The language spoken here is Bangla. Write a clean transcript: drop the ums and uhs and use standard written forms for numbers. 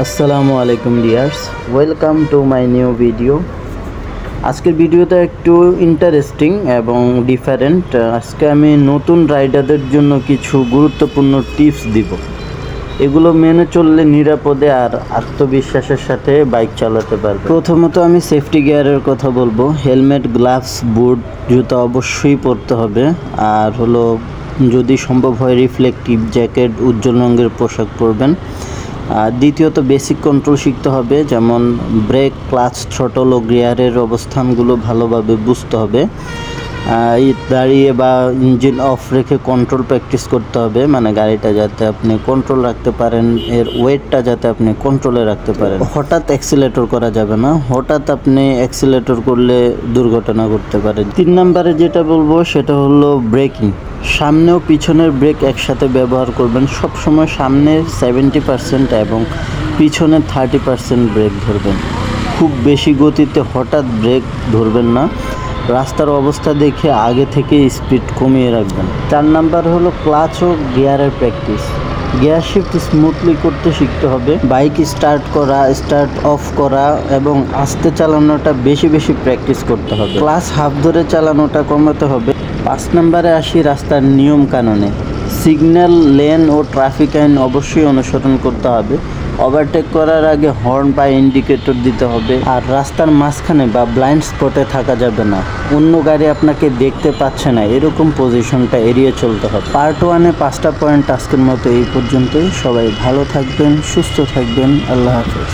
আসসালামু আলাইকুম dears, welcome to my new video. আজকের ভিডিওটা একটু ইন্টারেস্টিং এবং ডিফারেন্ট। আজকে আমি নতুন রাইডারদের জন্য কিছু গুরুত্বপূর্ণ টিপস দিব। এগুলো মেনে চললে নিরাপদে আর আত্মবিশ্বাসের সাথে বাইক চালাতে পারবে। প্রথমত আমি সেফটি গিয়ারের কথা বলবো। হেলমেট, গ্লাভস, বুট, জুতা অবশ্যই পরতে হবে। আর হলো যদি সম্ভব হয় রিফ্লেকটিভ জ্যাকেট, উজ্জ্বল রঙের পোশাক পরবেন। আর দ্বিতীয়ত বেসিক কন্ট্রোল শিখতে হবে, যেমন ব্রেক, ক্লাচ, থ্রটল ও গিয়ারের অবস্থানগুলো ভালোভাবে বুঝতে হবে। দাঁড়িয়ে বা ইঞ্জিন অফ রেখে কন্ট্রোল প্র্যাকটিস করতে হবে, মানে গাড়িটা যাতে আপনি কন্ট্রোল রাখতে পারেন, এর ওয়েটটা যাতে আপনি কন্ট্রোলে রাখতে পারেন। হঠাৎ অ্যাক্সিলেটর করা যাবে না, হঠাৎ আপনি অ্যাক্সিলেটর করলে দুর্ঘটনা ঘটতে পারে। 3 নম্বরে যেটা বলবো সেটা হলো ব্রেকিং। সামনে ও পিছনের ব্রেক একসাথে ব্যবহার করবেন। সবসময় সামনে 70% এবং পিছনে 30% ব্রেক ধরবেন। খুব বেশি গতিতে হঠাৎ ব্রেক ধরবেন না। রাস্তার অবস্থা দেখে আগে থেকে স্পিড কমিয়ে রাখবেন। 4 নাম্বার হলো ক্লাচ ও গিয়ারের প্র্যাকটিস। গিয়ার শিফট স্মুথলি করতে শিখতে হবে। বাইক স্টার্ট করা, স্টার্ট অফ করা এবং আস্তে চালানোটা বেশি প্র্যাকটিস করতে হবে। ক্লাচ হাফ ধরে চালানোটা কমাতে হবে। 5 নম্বরে আসি রাস্তার নিয়ম কানুনে। সিগন্যাল, লেন ও ট্রাফিক আইন অবশ্যই অনুসরণ করতে হবে। ওভারটেক করার আগে হর্ন বা ইন্ডিকেটর দিতে হবে। আর রাস্তার মাঝখানে বা ব্লাইন্ড স্পটে থাকা যাবে না। অন্য গাড়ি আপনাকে দেখতে পাচ্ছে না, এরকম পজিশনটা এড়িয়ে চলতে হবে। পার্ট 1-এ 5টা পয়েন্ট আজকের মতো এই পর্যন্তই। সবাই ভালো থাকবেন, সুস্থ থাকবেন। আল্লাহ হাফেজ।